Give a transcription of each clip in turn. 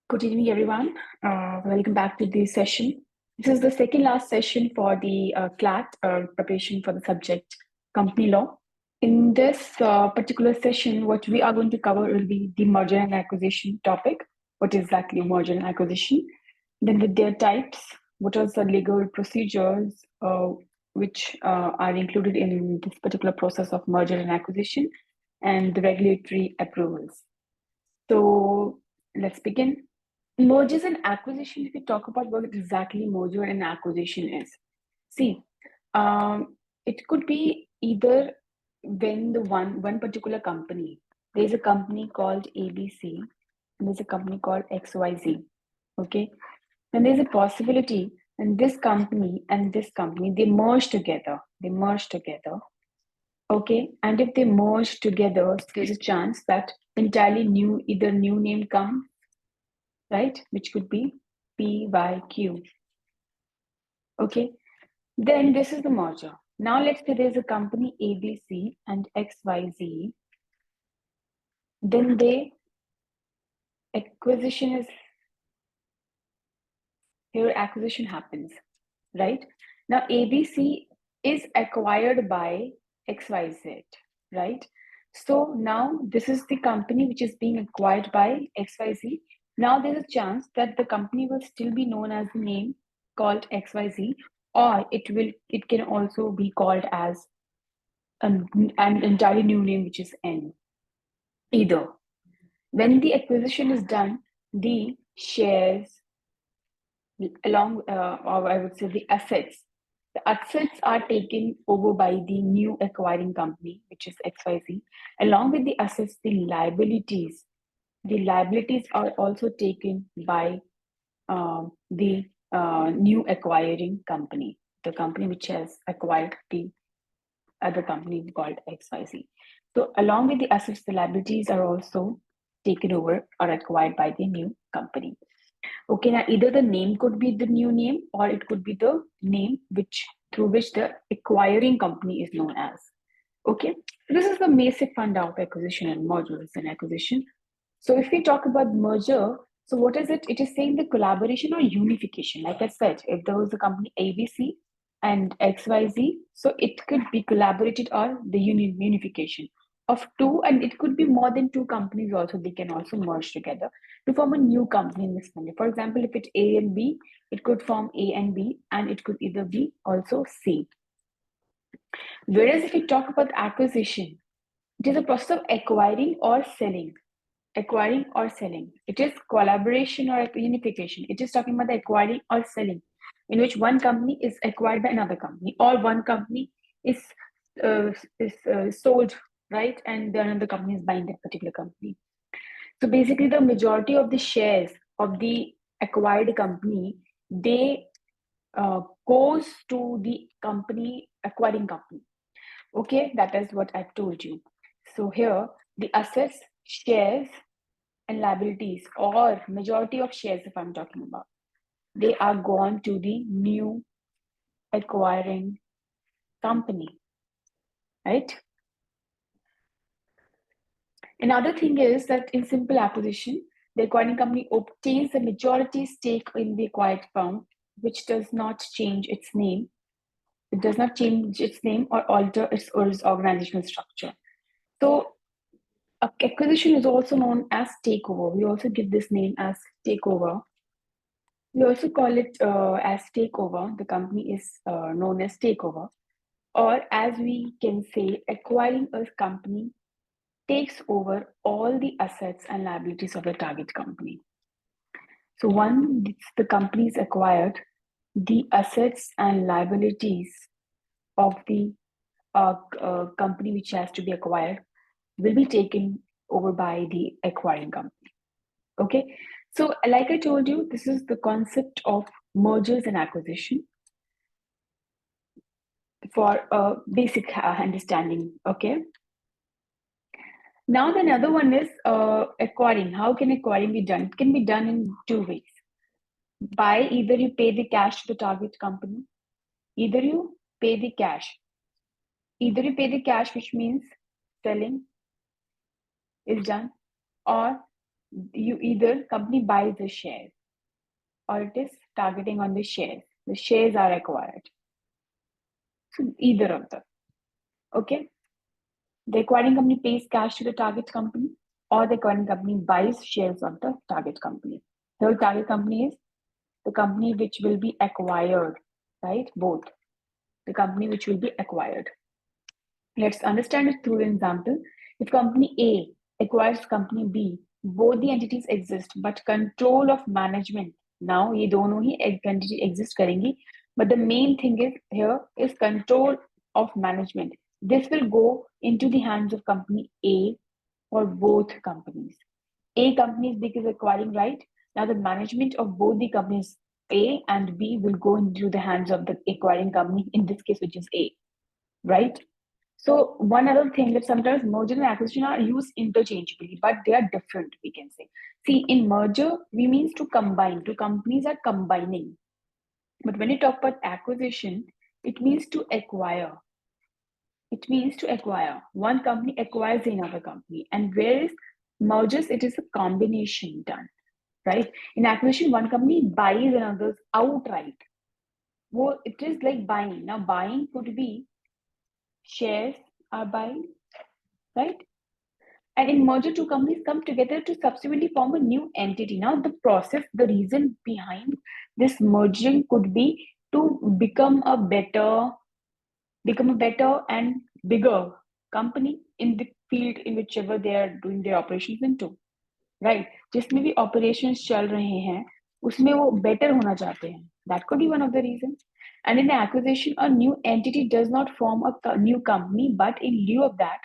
Good evening, everyone. Welcome back to the session. This is the second last session for the CLAT preparation for the subject company law. In this particular session, what we are going to cover will be the merger and acquisition topic. What is exactly merger and acquisition? Then with their types, what are the legal procedures which are included in this particular process of merger and acquisition, and the regulatory approvals. So let's begin. Mergers and acquisition, if we talk about what exactly merger and acquisition is. See, it could be either when the one particular company, there's a company called ABC and there's a company called XYZ. Okay. Then there's a possibility and this company and this company, they merge together. They merge together. Okay. And if they merge together, there's a chance that entirely new, either new name comes, right? Which could be PYQ. Okay, then this is the merger. Now let's say there's a company ABC and XYZ. Then the acquisition is here, acquisition happens, right? Now ABC is acquired by XYZ, right? So now this is the company which is being acquired by XYZ. Now there's a chance that the company will still be known as the name called XYZ, or it can also be called as an entirely new name, which is N. Either. When the acquisition is done, the shares along, or I would say the assets are taken over by the new acquiring company, which is XYZ. Along with the assets, the liabilities are also taken by the new acquiring company, the company which has acquired the other company called XYZ. So along with the assets, the liabilities are also taken over or acquired by the new company. Okay, now either the name could be the new name or it could be the name through which the acquiring company is known as. Okay, this is the basic funda of acquisition and mergers and acquisition. So if we talk about merger, so what is it? It is saying the collaboration or unification. Like I said, if there was a company ABC and XYZ, so it could be collaborated or the unification of two, and it could be more than two companies also. They can also merge together to form a new company in this family. For example, if it's A and B, it could form A and B, and it could either be also C. Whereas if we talk about acquisition, it is a process of acquiring or selling. Acquiring or selling. It is collaboration or unification. It is talking about the acquiring or selling, in which one company is acquired by another company, or one company is sold, right, and the another company is buying that particular company. So basically, the majority of the shares of the acquired company, they goes to the company acquiring company. Okay, that is what I've told you. So here, the assets, shares, and liabilities, or majority of shares, if I'm talking about, they are gone to the new acquiring company, right? Another thing is that in simple acquisition, the acquiring company obtains a majority stake in the acquired firm, which does not change its name. It does not change its name or alter its organizational structure. So acquisition is also known as takeover. We also give this name as takeover. We also call it as takeover. The company is known as takeover. Or as we can say, acquiring a company takes over all the assets and liabilities of the target company. So once the company is acquired, the assets and liabilities of the company which has to be acquired will be taken over by the acquiring company. Okay, so like I told you, this is the concept of mergers and acquisition for a basic understanding. Okay, now the another one is acquiring. How can acquiring be done? It can be done in two ways. By either you pay the cash to the target company, either you pay the cash. Either you pay the cash, which means selling is done, or you either company buys the shares or it is targeting on the shares. The shares are acquired. So either of them. Okay. The acquiring company pays cash to the target company, or the acquiring company buys shares of the target company. The target company is the company which will be acquired, right? Both. The company which will be acquired. Let's understand it through an example. If company A acquires company B, both the entities exist, but control of management. Now ये दोनों ही entity exist करेंगी, but the main thing is here is control of management. This will go into the hands of company A for both companies. A company is acquiring, right? Now the management of both the companies A and B will go into the hands of the acquiring company, in this case, which is A, right? So one other thing that sometimes merger and acquisition are used interchangeably, but they are different, we can say. See, in merger, we means to combine. Two companies are combining. But when you talk about acquisition, it means to acquire. It means to acquire. One company acquires another company. And whereas mergers, it is a combination done, right? In acquisition, one company buys another's outright. Well, it is like buying. Now, buying could be shares are buying, right? And in merger, two companies come together to subsequently form a new entity. Now, the process, the reason behind this merging could be to become a better and bigger company in the field in whichever they are doing their operations into, right? जिसमें भी operations चल रहे हैं, उसमें वो better होना चाहते हैं. That could be one of the reasons. And in acquisition, a new entity does not form a new company, but in lieu of that,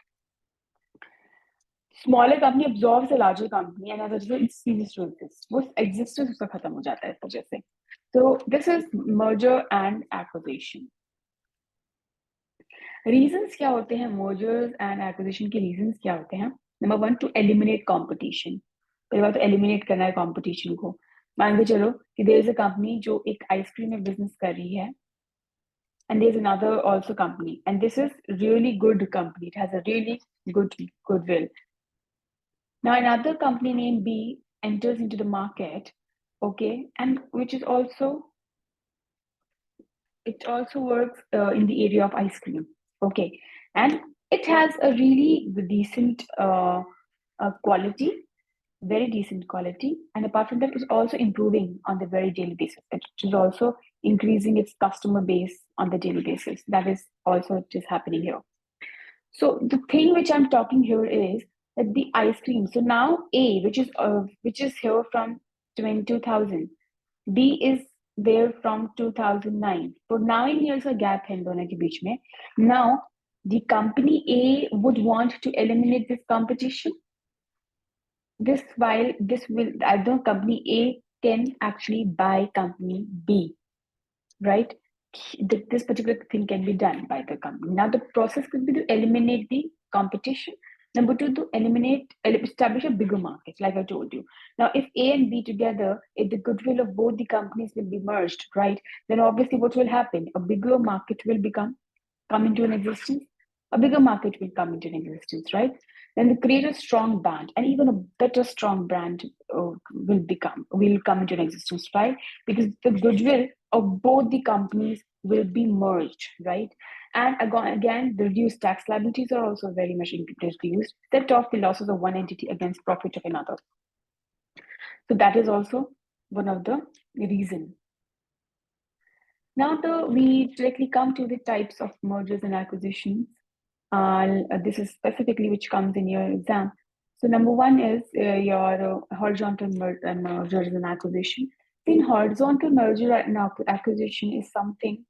smaller company absorbs a larger company and as a result it ceases to exist. वो existence उसका खत्म हो जाता है इस वजह से. So this is merger and acquisition. Reasons क्या होते हैं mergers and acquisition के reasons क्या होते हैं? Number one, to eliminate competition. पहली बात तो eliminate करना है competition को. मान के चलो कि there is a company जो एक आइसक्रीम में business कर रही है and there's another also company and this is really good company. It has a really good goodwill. Now another company named B enters into the market, okay, and which is also, it also works in the area of ice cream, okay, and it has a really decent quality, very decent quality, and apart from that, it's also improving on the very daily basis. It is also increasing its customer base on the daily basis. That is also what is happening here. So the thing which I'm talking here is that the ice cream. So now A, which is here from 2000, B is there from 2009. So 9 years a gap है इन दोनों के बीच में. Now the company A would want to eliminate this competition. This will either company A can actually buy company B, right? This particular thing can be done by the company. Now the process could be to eliminate the competition. Number two, to establish a bigger market, like I told you. Now, if A and B together, if the goodwill of both the companies will be merged, right, then obviously what will happen? A bigger market will come into an existence. A bigger market will come into an existence, right? Then they create a strong brand, and even a better strong brand will come into an existence, right? Because the goodwill of both the companies will be merged, right? And again, the reduced tax liabilities are also very much introduced. Set off the losses of one entity against profit of another. So that is also one of the reasons. Now we directly come to the types of mergers and acquisitions. This is specifically which comes in your exam. So number one is your horizontal mergers and acquisition. In horizontal merger and acquisition is something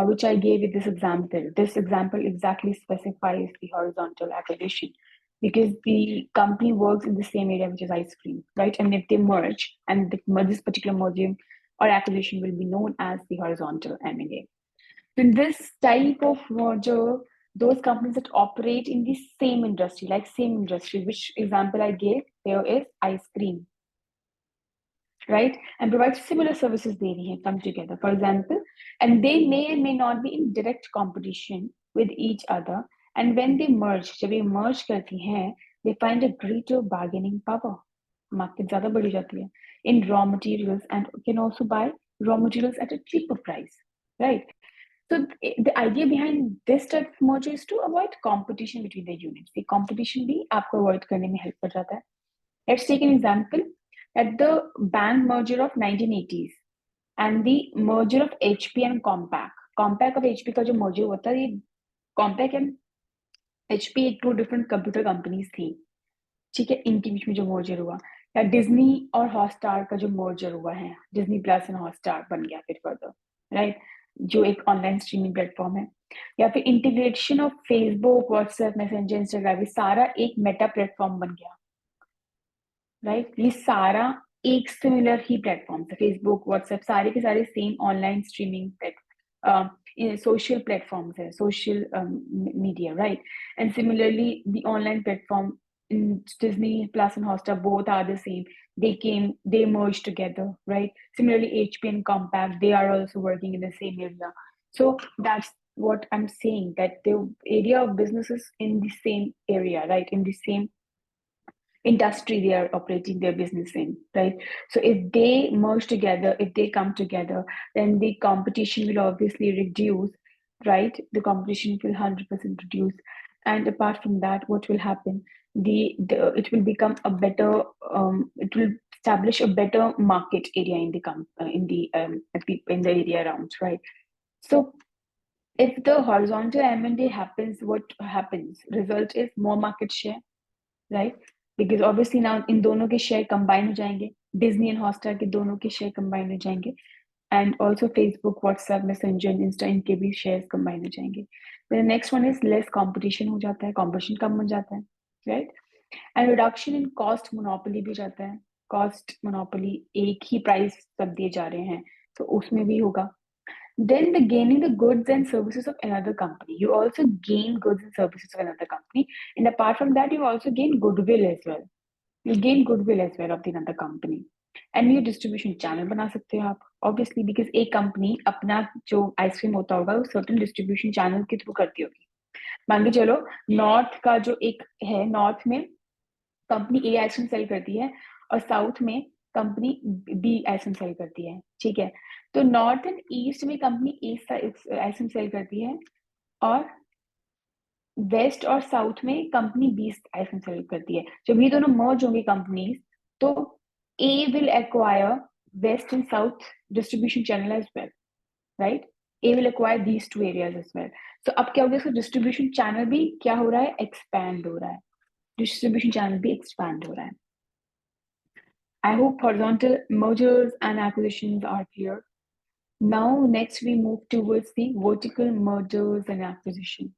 which I gave you this example. This example exactly specifies the horizontal acquisition because the company works in the same area, which is ice cream, right? And if they merge, and this particular merging or acquisition will be known as the horizontal M&A. In this type of merger, those companies that operate in the same industry, which example I gave here is ice cream, right? And provide similar services they need come together, for example, and they may and may not be in direct competition with each other. And when they merge, जब ये merge करती हैं, they find a greater bargaining power. Market ज्यादा बढ़ी जाती है. In raw materials, and can also buy raw materials at a cheaper price, right? So the idea behind this type of merger is to avoid competition between the units. The competition भी आपको avoid करने में help कर जाता है. Let's take an example at the bank merger of 1980s and the merger of HP and Compaq. Compaq और HP का जो merger हुआ था, ये Compaq and HP एक टू डिफरेंट कंप्यूटर कंपनीज थी, ठीक है. इनके बीच में जो मर्जर हुआ, या डिज्नी और हॉटस्टार का जो मर्जर हुआ है, डिज्नी प्लस एंड हॉटस्टार बन गया फिर फर्दर, राइट, जो एक ऑनलाइन स्ट्रीमिंग प्लेटफॉर्म है. या फिर integration of Facebook, WhatsApp, messenger, Instagram, ये सारा एक मेटा प्लेटफॉर्म बन गया, राइट. ये सारा एक सिमिलर ही प्लेटफॉर्म है. फेसबुक, व्हाट्सएप, सारे के सारे same online streaming social platforms है, social media, right? And similarly, the online platform in Disney Plus and Hotstar both are the same. They merged together, right? Similarly, HP and Compaq, they are also working in the same area. So that's what I'm saying, that the area of business is in the same area, right? In the same industry they are operating their business in, right? So if they merge together, if they come together, then the competition will obviously reduce, right? The competition will 100% reduce. And apart from that, what will happen? It will become a better, it will establish a better market area in the area around, right? So if the horizontal M&A happens, what happens? Result is more market share, right, because obviously now in दोनों के share combine हो जाएंगे, Disney and Hotstar के दोनों के share combine हो जाएंगे, and also Facebook, WhatsApp, messenger, Insta, इनके भी शेयर कंबाइन हो जाएंगे. Next one is less competition हो जाता है, कंपटीशन कम हो जाता है, right. And reduction in cost monopoly भी जाता है. कॉस्ट मोनोपोली, एक ही प्राइस सब दिए जा रहे हैं, तो उसमें भी होगा. Then the gaining the goods and services of another company. You also gain goods and services of another company. And apart from that, you also gain goodwill as well. You gain goodwill as well of the another company. And new distribution channel बना सकते हो आप. Obviously, because एक company अपना जो ice cream होता होगा वो certain distribution channel के थ्रू करती होगी. मान के चलो नॉर्थ का जो एक है, नॉर्थ में कंपनी ए आइसक्रीम सेल करती है और साउथ में कंपनी बी आइसक्रीम सेल करती है, ठीक है. तो नॉर्थ एंड ईस्ट में कंपनी ए आइसक्रीम सेल करती है और वेस्ट और साउथ में कंपनी बी आइसक्रीम सेल करती है. जब ये दोनों मर्ज होंगे कंपनीज, तो A will acquire west and south distribution channel as well, right. A will acquire these two areas as well. तो अब क्या हो गया, इसका डिस्ट्रीब्यूशन चैनल भी क्या हो रहा है, एक्सपैंड हो रहा है. डिस्ट्रीब्यूशन चैनल भी एक्सपैंड हो रहा है. I hope horizontal mergers and acquisitions are clear. Now, next we move towards the vertical mergers and acquisition.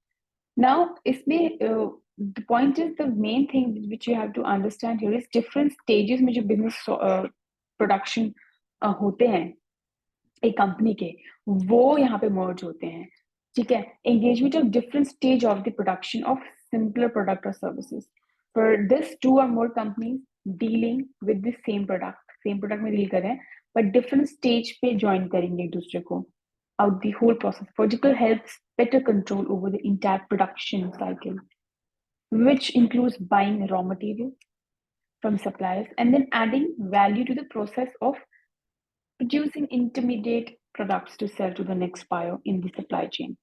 Now, the point is, the main thing which you have to understand here is different stages में जो business production होते हैं एक company के, वो यहाँ पे merge होते हैं, ठीक है. Engagement of different stage of the production of simpler product or services. For this, two or more companies dealing with the same product में deal कर रहे हैं, but different stage पे join करेंगे एक दूसरे को out the whole process. Vertical helps better control over the entire production cycle, which includes buying raw materials from suppliers and then adding value to the process of producing intermediate products to sell to the next buyer in the supply chain.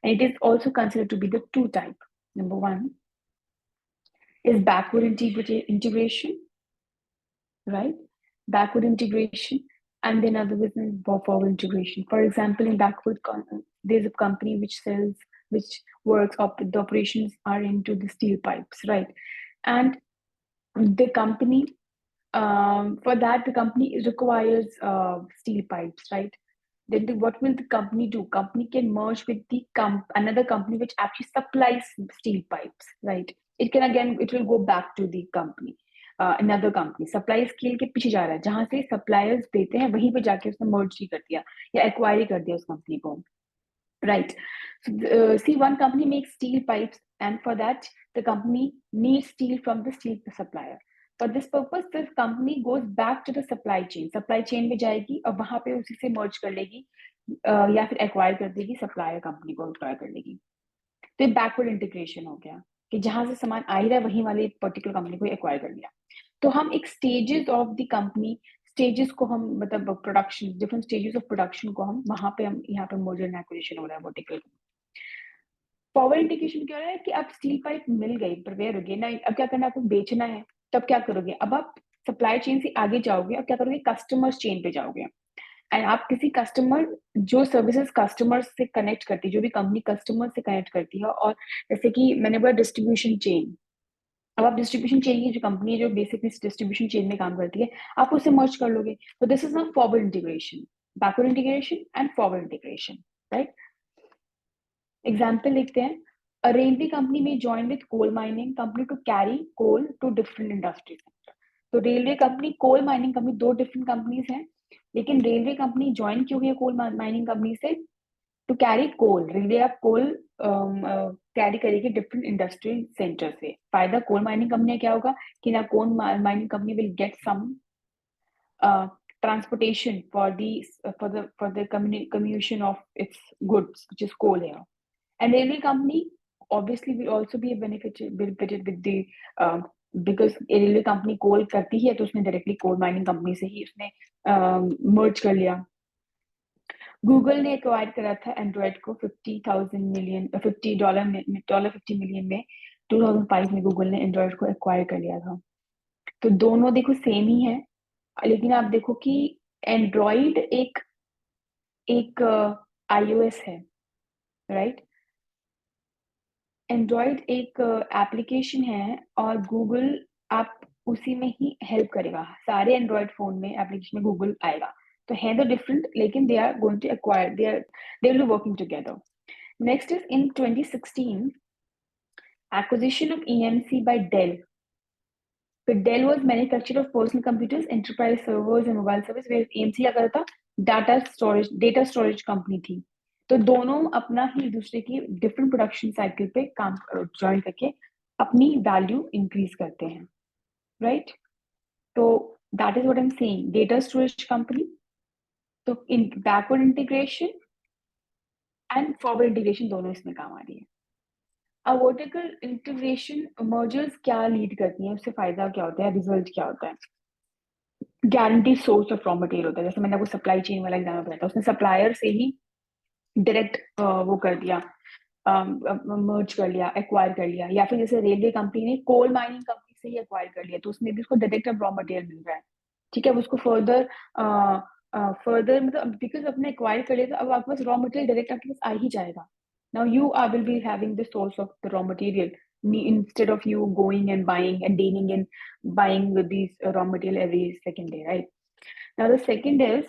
And it is also considered to be the two type. Number one is backward integration, right? Backward integration, and then other business forward integration. For example, in backward, there's a company which works, the operations are into the steel pipes, right? And the company, for that, the company requires steel pipes, right? Then what will the company do? Company can merge with the another company which actually supplies steel pipes, right? It will go back to the company. Another company supply scale के पीछे जा रहा है, जहां से suppliers देते हैं वहीं पे जाके उसने मर्ज ही कर दिया या एक्वायर ही कर दिया उस कंपनी को, right? So, see, one company makes steel pipes, and for that, the company needs steel from the steel supplier. For this purpose, this company goes back to the supply chain. Supply chain में जाएगी और वहां पे उसी से merge कर लेगी या फिर acquire कर देगी, supplier company को acquire कर लेगी. तो backward integration हो गया कि जहां से सामान आ ही रहा है वहीं वाले पर्टिकुलर कंपनी को एक्वायर कर लिया. तो हम एक stages of the company, stages को हम मतलब production, different stages of production को हम वहां पे, हम यहाँ पे मर्जर एंड एक्विजिशन हो रहा है वर्टिकल। फॉरवर्ड इंटीग्रेशन क्या हो रहा है कि अब स्टील पाइप मिल गई, प्रिपेयर हो गई ना, अब क्या करना है, आपको बेचना है, तब क्या करोगे, अब आप सप्लाई चेन से आगे जाओगे, अब क्या करोगे, कस्टमर्स चेन पे जाओगे, एंड आप किसी कस्टमर, जो सर्विसेज कस्टमर से कनेक्ट करती है, जो भी कंपनी कस्टमर से कनेक्ट करती है, और जैसे कि मैंने बोला डिस्ट्रीब्यूशन चेन, अब आप डिस्ट्रीब्यूशन चेन की जो कंपनी है जो बेसिकली डिस्ट्रीब्यूशन चेन में काम करती है, आप उससे मर्ज कर लोगे, तो this is not forward integration, backward integration and forward integration, right. Example लिखते हैं, अ रेलवे कंपनी में join with coal mining company to carry coal to different industries. तो railway company, coal mining company, दो different companies हैं, लेकिन railway company join क्यों हुई है कोल माइनिंग कंपनी से, टू कैरी कोल, रेलवे आप कोल कैरी करेगी डिफरेंट इंडस्ट्रियल सेंटर से। फायदा कोल माइनिंग कंपनी क्या होगा कि ना coal mining company will get some transportation for the commutation of its goods, which is coal here. And railway company obviously will also be benefited with the because railway company coal करती है, तो उसने directly coal mining company से ही उसने merge कर लिया। Google ने acquire करा था एंड्रॉइड को $50 मिलियन में 2005 में गूगल ने एंड्रॉइड को एक्वायर कर लिया था। तो दोनों देखो सेम ही है, लेकिन आप देखो कि एंड्रॉइड एक एक आईओएस है, राइट। एंड्रॉइड एक एप्लीकेशन है और गूगल आप उसी में ही हेल्प करेगा, सारे एंड्रॉइड फोन में एप्लीकेशन में गूगल आएगा, तो है तो डिफरेंट, लेकिन they are going to acquire, they will be working together. Next is in 2016 acquisition of EMC by Dell. So Dell was manufacturer of personal computers, enterprise servers and mobile service, where EMC क्या करता था, data storage company थी। तो दोनों अपना ही दूसरे की different production cycle पे काम ज्वाइन करके अपनी वैल्यू इंक्रीज करते हैं, राइट। तो that is what I am saying, data storage company, तो in backward integration and forward integration दोनों इसमें काम आ रही है। अब वर्टिकल इंटीग्रेशन मर्जर्स क्या लीड करती है, उससे फायदा क्या होता है, रिजल्ट क्या होता है, guarantee source of raw material होता है। जैसे मैंने आपको सप्लाई चेन वाला एग्जाम्पल बताया था, उसने सप्लायर से ही डायरेक्ट वो कर दिया, मर्ज कर लिया, एक्वायर कर लिया, या फिर जैसे रेलवे कंपनी ने कोल माइनिंग कंपनी से ही एक्वायर कर लिया, तो उसमें भी उसको डायरेक्ट अब रॉ मटेरियल मिल रहा है, ठीक है। उसको फर्दर फर्दर मतलब बिकॉज अपने एक्वायर कर लिया, तो अब आपके पास रॉ मटेरियल डायरेक्ट आपके पास आ ही जाएगा। Now you are will be having the source of the raw material instead of you going and buying and dealing and buying with these raw material every second day, right? Now the second is,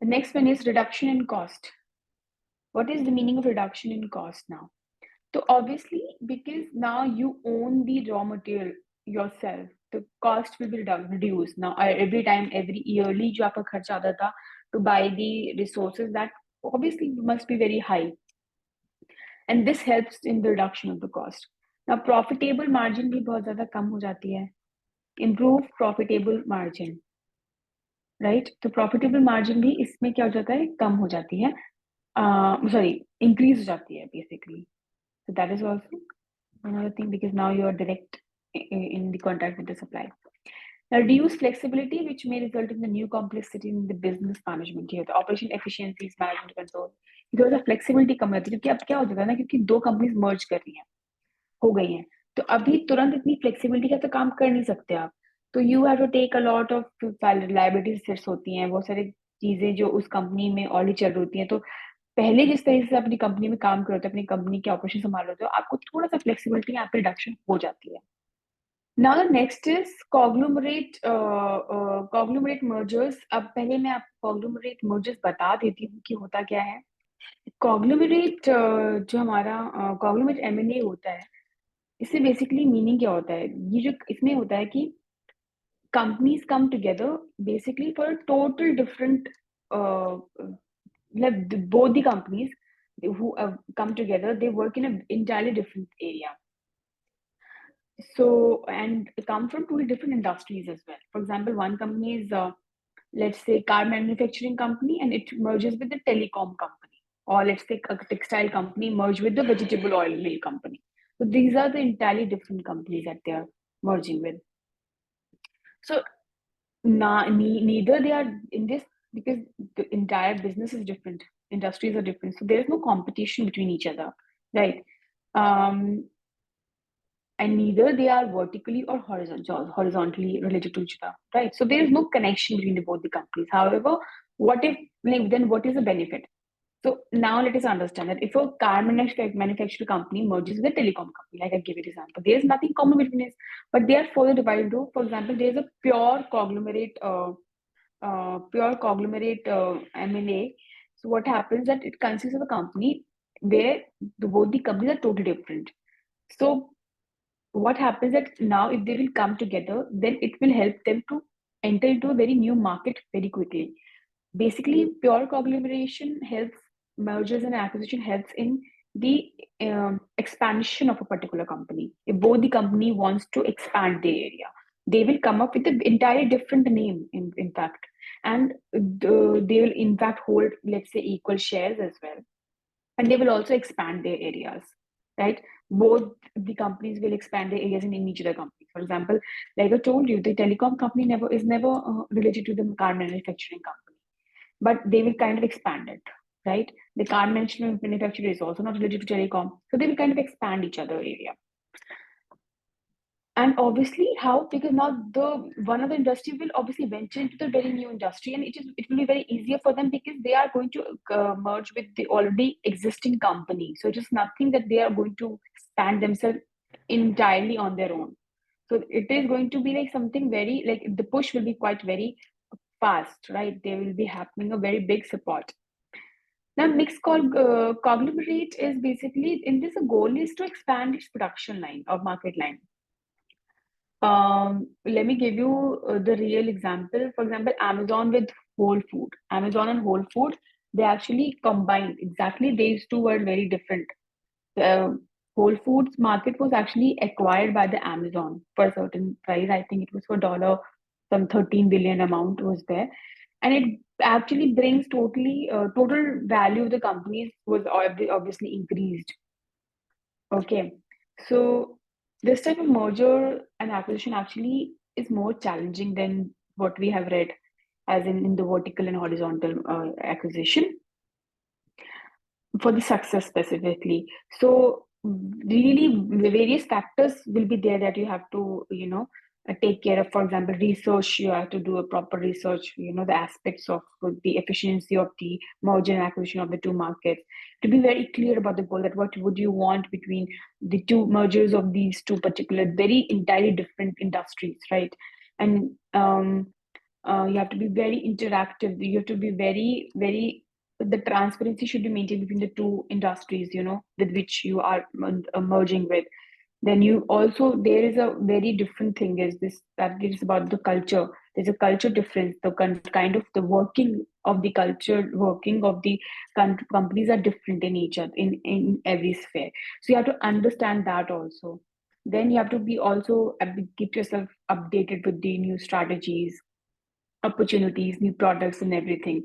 the next one is reduction in cost. What is the meaning of reduction in cost now? So obviously, because now you own the raw material yourself, the cost will be reduced. Now every time, every yearly जो आपका खर्चा आता था to buy the resources, that obviously must be very high, and this helps in the reduction of the cost. Now profitable margin भी बहुत ज़्यादा कम हो जाती है, improve profitable margin, right? तो profitable margin भी इसमें क्या हो जाता है, कम हो जाती है, sorry, increase हो जाती है basically. So that is also another thing, because now you are direct in the contact with the supply. Now, reduce flexibility, which may result in the new complexity in the business management here, the operation efficiencies, management control. Because of flexibility कम रहती है, क्योंकि अब क्या हो जाता है ना, क्योंकि दो कंपनीज मर्ज कर रही हैं, हो गई हैं, तो अभी तुरंत इतनी फ्लेक्सिबिलिटी का तो काम कर नहीं सकते आप, तो you have to take a lot of liabilities sets होती हैं, बहुत सारी चीजें जो उस कंपनी में ऑलरेडी चल रही होती हैं। तो पहले जिस तरीके से अपनी कंपनी में काम कर रहे हो, अपनी कंपनी के ऑपरेशन संभाल रहे हो, आपको थोड़ा सा फ्लेक्सिबिलिटी यहाँ पे रिडक्शन हो जाती है। Now the next is conglomerate mergers. अब पहले मैं आपको कॉग्लोमरेट मर्जर्स बता देती हूँ कि होता क्या है। कॉग्लोमरेट जो हमारा कॉग्लोमरेट एमएनए होता है, इससे बेसिकली मीनिंग क्या होता है, ये जो इसमें होता है कि companies come together basically for a total different like both the companies who have come together, they work in an entirely different area, so and come from two different industries as well. For example, one company is let's say car manufacturing company, and it merges with the telecom company, or let's say a textile company merge with the vegetable oil mill company. So these are the entirely different companies that they are merging with. So neither they are in this, because the entire business is different, industries are different, so there is no competition between each other, right? um, and neither they are vertically or horizontally related to each other, right? So there is no connection between both the companies. However, what if, like, then what is the benefit? So now let us understand that if a car manufacturer company merges with a telecom company, like I gave it example, there is nothing common between it, but they are further divided into, for example, there is a pure conglomerate M&A. So what happens that it consists of a company where both the companies are totally different. So what happens that now if they will come together, then it will help them to enter into a very new market very quickly. Basically, pure conglomeration helps, mergers and acquisition helps in the expansion of a particular company. If both the company wants to expand their area, they will come up with an entirely different name, in fact. And they will in fact hold, let's say, equal shares as well, and they will also expand their areas, right? Both the companies will expand their areas in each other company. For example, like I told you, the telecom company never related to the car manufacturing company, but they will kind of expand it, right? The car manufacturer is also not related to telecom, so they will kind of expand each other area. And obviously, how, because now the one of the industry will obviously venture into the very new industry, and it will be very easier for them because they are going to merge with the already existing company. So it is nothing that they are going to stand themselves entirely on their own. So it is going to be like something very, like, the push will be quite very fast, right? There will be happening a very big support. Now, conglomerate is basically, in this, a goal is to expand its production line or market line. Let me give you the real example. For example, Amazon with Whole Food. Amazon and Whole Food, they actually combined. Exactly, these two were very different. The Whole Foods market was actually acquired by the Amazon for a certain price. I think it was for dollar, some 13 billion amount was there, and it actually brings total value of the companies was obviously increased. Okay, so this type of merger and acquisition actually is more challenging than what we have read, as in the vertical and horizontal acquisition for the success specifically. So really, the various factors will be there that you have to, take care of. For example, research, you have to do a proper research, the aspects of the efficiency of the merger and acquisition of the two markets, to be very clear about the goal, that what would you want between the two mergers of these two particular very entirely different industries, right? And you have to be very interactive. You have to be very, very, the transparency should be maintained between the two industries, with which you are merging with. Then you also, there is a very different thing is this, that is about the culture. There's a culture difference. The kind of the working of the culture, working of the companies are different in each other, in every sphere. So you have to understand that also. Then you have to be also keep yourself updated with the new strategies, opportunities, new products, and everything.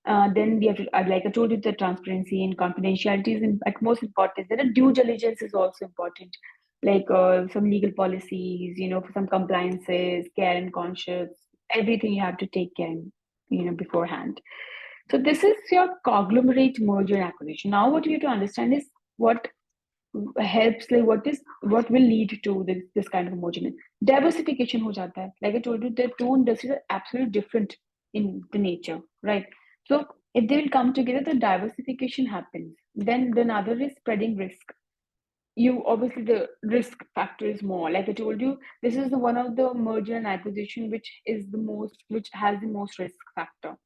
Then we have to, like I told you, the transparency and confidentiality is at most important. Then the due diligence is also important, like some legal policies, for some compliances, care and conscience, everything you have to take care, beforehand. So this is your conglomerate merger and acquisition. Now, what you have to understand is what helps, like what will lead to this kind of merger. Diversification ho jata hai. Like I told you, the two industries are absolutely different in the nature, right? So if they will come together, the diversification happens. Then the other is spreading risk. You obviously, the risk factor is more. Like I told you, this is the one of the merger and acquisition which has the most risk factor.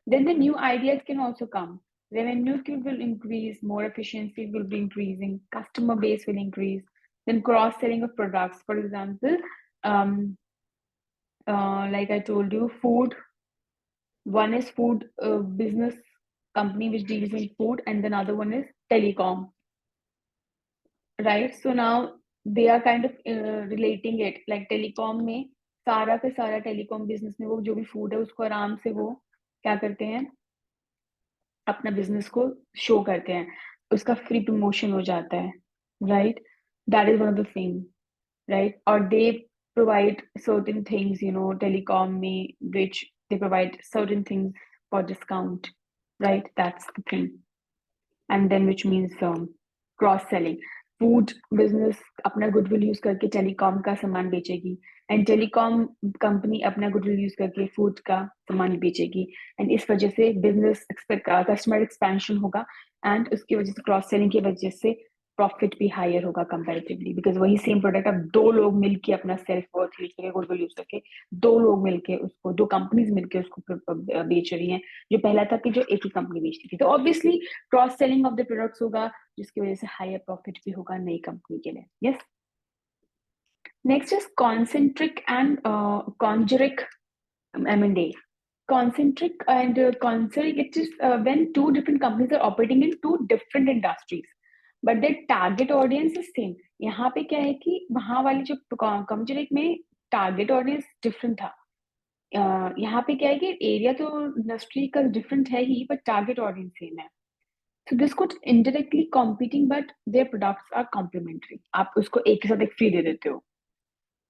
Then the new ideas can also come. Revenue will increase, more efficiency will be increasing, customer base will increase. Then cross selling of products, for example, um, like I told you, food. One is food business company which deals in food, and then other one is telecom, right? So now they are kind of relating it, like telecom में सारा का सारा telecom business में वो जो भी food है उसको आराम से वो क्या करते हैं, अपना बिजनेस को शो करते हैं, उसका फ्री प्रमोशन हो जाता है, right? That is one of the thing, right? और दे provide certain things, telecom में, which they provide certain things for discount, right? That's the thing. And then which means cross selling. Food business अपना goodwill use करके telecom का सामान बेचेगी, and telecom company अपना goodwill use करके food का सामान बेचेगी, and इस वजह से बिजनेस कस्टमर एक्सपेंशन होगा, एंड उसकी वजह से क्रॉस सेलिंग की वजह से प्रॉफिट भी हायर होगा कंपैरेटिवली, बिकॉज वही सेम प्रोडक्ट अब दो लोग मिलके अपना सेल्फ वर्थ यूज करके, गुडविल यूज करके, दो लोग मिलके उसको, दो कंपनीज मिलके उसको बेच रही हैं, जो पहला था कि जो एक ही कंपनी बेचती थी. तो obviously cross selling of the products होगा, जिसकी वजह से हायर प्रॉफिट भी होगा नई कंपनी के लिए. Yes. Next is concentric and congeneric M&A. Concentric and concentric, it is when two different companies are operating in two different industries, but their target audience is same. यहाँ पे क्या है कि वहाँ वाली जो concentric में target audience different था. यहाँ पे क्या है कि एरिया तो इंडस्ट्री का डिफरेंट है ही, बट टारगेट ऑडियंस सेम है. So this could indirectly competing, but their products are complementary. आप उसको एक के साथ एक फ्री दे देते हो,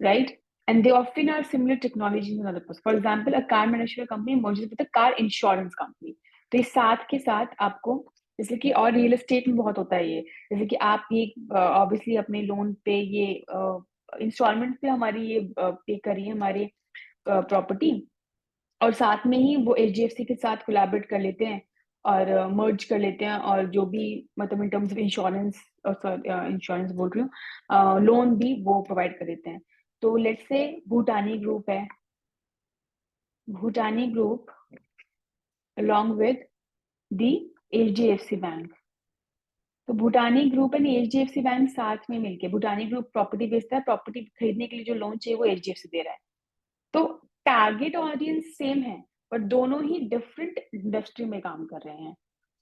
right? And they often are similar technologies in other parts. For example, a car manufacturer company merges with a car insurance company. तो ये साथ के साथ आपको, जैसे कि और रियल एस्टेट में बहुत होता है ये, जैसे कि आप ये ऑब्वियसली अपने लोन पे ये इंस्टॉलमेंट पे हमारी ये पे करिए हमारे प्रॉपर्टी, और साथ में ही वो HDFC के साथ कोलैबोरेट कर लेते हैं और मर्ज कर लेते हैं, और जो भी मतलब in terms of insurance, insurance बोल रही हूँ, लोन भी वो प्रोवाइड कर देते हैं. तो लेट्स से भूटानी ग्रुप है, Bhutani group along with the HDFC bank. तो Bhutani group and HDFC bank साथ में मिलके, भूटानी ग्रुप प्रॉपर्टी बेचता है, प्रॉपर्टी खरीदने के लिए जो लोन चाहिए वो HDFC दे रहा है. तो टारगेट ऑडियंस सेम है, पर दोनों ही डिफरेंट इंडस्ट्री में काम कर रहे हैं.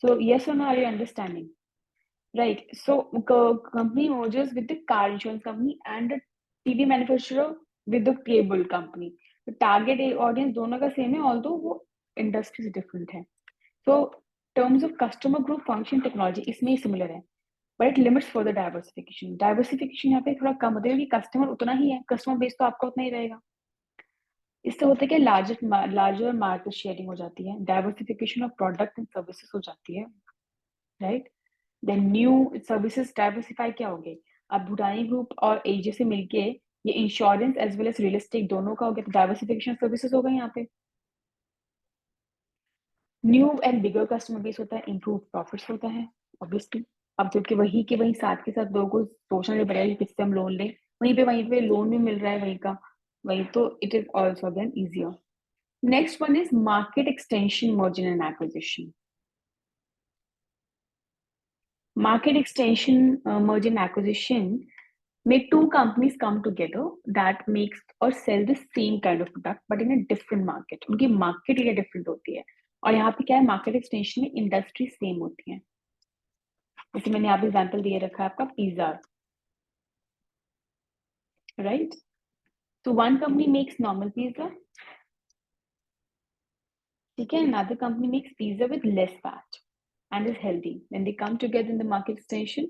सो यस और no, are you understanding? Right. So company merges with the car insurance company and the TV manufacturer with the cable company. तो टारगेट ऑडियंस दोनों का सेम है, ऑल्दो वो इंडस्ट्रीज डिफरेंट है. So terms of customer group function technology इसमें similar है, but it limits for the diversification. Diversification यहाँ पे थोड़ा कम होता है, क्योंकि कस्टमर उतना ही है, कस्टमर बेस तो आपका उतना ही रहेगा. इससे होता है कि लार्जर मार्केट शेयरिंग हो जाती है, diversification of product and services हो जाती है, right. Then new services diversify क्या होंगे, अब भूटानी ग्रुप और एजे से मिलके ये insurance as well as real estate दोनों का हो गया, तो डाइवर्सिफिकेशन सर्विसेज हो गए यहाँ पे. New and bigger customer base होता है, इम्प्रूव प्रॉफिट्स होता है ऑब्वियसली. अब क्योंकि वही के वही साथ के साथ लोगों को सोचना नहीं पड़ेगा कि किससे हम लोन लें, वहीं पे लोन भी मिल रहा है वहीं का वही, तो it is also again easier. Next one is market extension, merger and acquisition. Market extension, merger and acquisition make two companies come together that makes or sell the same kind of product but in a different market. उनकी market area different होती है, और यहाँ पे क्या है, market extension में industry same होती है. जैसे मैंने यहाँ पे एग्जाम्पल दिए रखा है आपका pizza, right? So one company makes normal pizza, ठीक है, another company makes pizza with less fat and is healthy. When they come together in the market extension,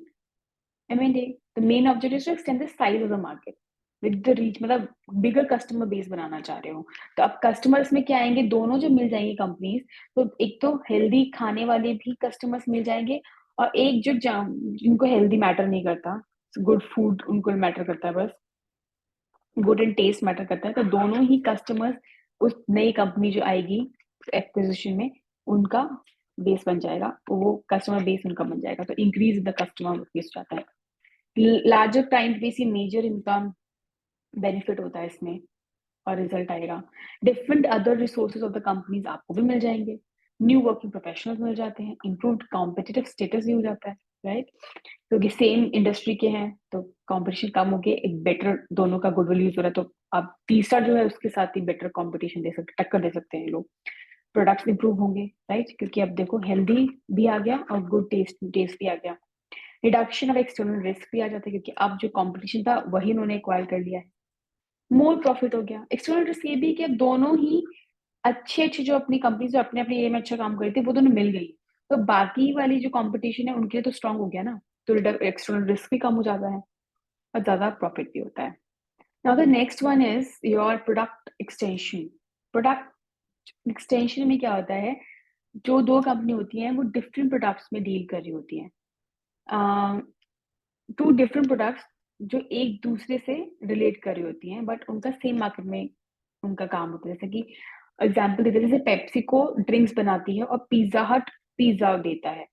M&A, the main objective is to extend the size of the market with the reach, मतलब bigger customer base बनाना चाह रहे हो. तो अब customers में क्या आएंगे, दोनों जो मिल जाएंगे कंपनीज, तो एक तो हेल्दी खाने वाले भी कस्टमर्स मिल जाएंगे, और एक जो जिनको हेल्दी मैटर नहीं करता, गुड फूड उनको मैटर करता है, बस गुड एंड टेस्ट मैटर करता है, तो दोनों ही कस्टमर्स उस नई कंपनी जो आएगी एक्विजिशन में उनका बेस बन जाएगा, तो वो कस्टमर बेस उनका बन जाएगा, तो इंक्रीज द कस्टमर बेस जाता है. लार्जर क्लाइंट बेस ही मेजर इनकम बेनिफिट होता है इसमें, और रिजल्ट आएगा. Different other resources of the companies आपको भी मिल जाएंगे, न्यू वर्किंग प्रोफेशनल्स मिल जाते हैं, इम्प्रूव्ड कॉम्पिटिटिव स्टेटस भी हो जाता है, राइट. क्योंकि सेम इंडस्ट्री के हैं तो कंपटीशन कम हो गया, एक बेटर दोनों का गुडविल यूज हो रहा है, तो आप तीसरा जो है उसके साथ ही बेटर कंपटीशन दे सकते, टक्कर दे सकते हैं लोग, प्रोडक्ट्स इंप्रूव होंगे, राइट. क्योंकि अब देखो हेल्दी भी आ गया और गुड टेस्ट भी आ गया. रिडक्शन ऑफ एक्सटर्नल रिस्क भी आ जाता है, क्योंकि अब जो कंपटीशन था वही उन्होंने एक्वायर कर लिया है, मोर प्रॉफिट हो गया. एक्सटर्नल रिस्क ये भी कि अब दोनों ही अच्छे जो अपनी कंपनी जो अपने अपने एरिया में अच्छा काम कर रही थी वो दोनों मिल गई, तो बाकी वाली जो कंपटीशन है उनके लिए तो स्ट्रांग हो गया ना, तो एक्सटर्नल रिस्क भी कम हो जाता है और ज्यादा प्रॉफिट भी होता है. Now the next one is your product extension. Product extension में क्या होता है, जो दो कंपनी होती हैं वो डिफरेंट प्रोडक्ट्स में डील कर रही होती हैं, टू डिफरेंट प्रोडक्ट्स जो एक दूसरे से रिलेट कर रही होती हैं, बट उनका सेम मार्केट में उनका काम होता है। जैसे कि एग्जाम्पल देते हैं, जैसे पेप्सी को ड्रिंक्स बनाती है और पिज्जा हट पिज्जा देता है,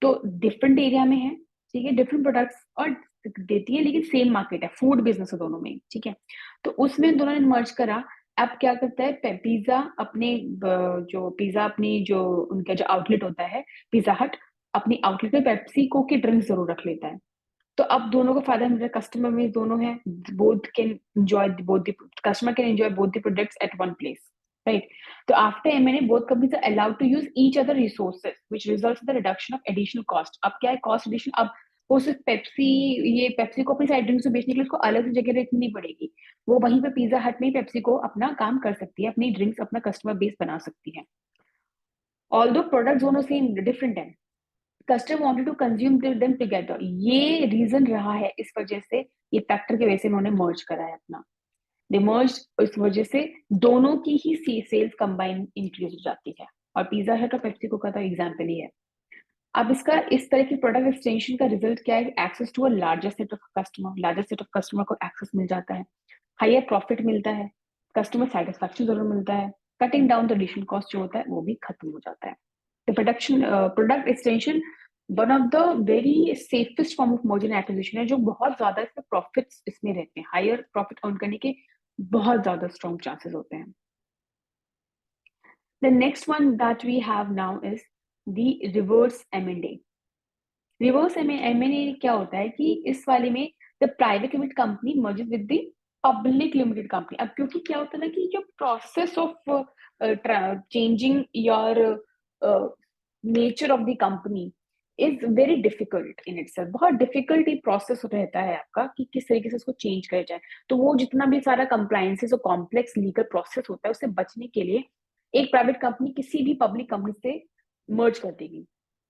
तो डिफरेंट एरिया में है, ठीक है, डिफरेंट प्रोडक्ट्स और देती है, लेकिन सेम मार्केट है, फूड बिजनेस है दोनों में, ठीक है। तो उसमें दोनों ने मर्ज करा। अब क्या करता है पिज्जा अपने जो पिज्जा अपनी जो उनका जो आउटलेट होता है पिज्जा हट, अपनी आउटलेट पे पेप्सी को की ड्रिंक जरूर रख लेता है। तो अब दोनों को फायदा मिल रहा है, कस्टमर में दोनों है, both can enjoy both the customer can enjoy both the products at one place, right. तो after M&A both companies are allowed to use each other resources which results in the reduction of additional cost। अब क्या है cost addition, अब वो सिर्फ Pepsi, ये Pepsi को अपनी साइड ड्रिंक से बेचने के लिए उसको अलग से जगह रखनी नहीं पड़ेगी, वो वहीं पे पिज्जा हट में पेप्सी को अपना काम कर सकती है, अपनी ड्रिंक्स अपना कस्टमर बेस बना सकती है। ऑल्दो प्रोडक्ट दोनों सेम डिफरेंट है, customer wanted to consume them together, ये रीजन रहा है, इस वजह से ये फैक्टर की वजह से इन्होंने मर्ज करा है अपना, दे मर्ज, इस वजह से दोनों की ही सेल्स कंबाइन इंक्रीज हो जाती है। और पिज्जा हट और पेप्सिको का तो एग्जाम्पल ही है। अब इसका इस तरह की प्रोडक्ट एक्सटेंशन का रिजल्ट क्या है, access to a larger set of customer, larger set of customer को एक्सेस मिल जाता है, हायर प्रॉफिट मिलता है, कस्टमर सेटिस्फैक्शन जरूर मिलता है, cutting down the additional cost जो होता है वो भी खत्म हो जाता है। तो product extension one of the very safest form of merger and acquisition है, जो बहुत ज्यादा इसमें प्रॉफिट्स इसमें रहते हैं, हायर प्रॉफिट अर्न करने के बहुत ज्यादा स्ट्रॉन्ग चांसेस होते हैं। The next one that we have now is the reverse M&A। Reverse M&A क्या होता है कि इस वाले में the private limited company merges with the public limited company. अब क्योंकि क्या होता है ना कि जो process of changing your nature of the company is very difficult in itself, बहुत डिफिकल्ट प्रोसेस रहता है आपका कि किस तरीके से उसको चेंज किया जाए। तो वो जितना भी सारा कंप्लायंसेस और कॉम्प्लेक्स लीगल प्रोसेस होता है उससे बचने के लिए एक प्राइवेट कंपनी किसी भी पब्लिक कंपनी से मर्ज कर देगी,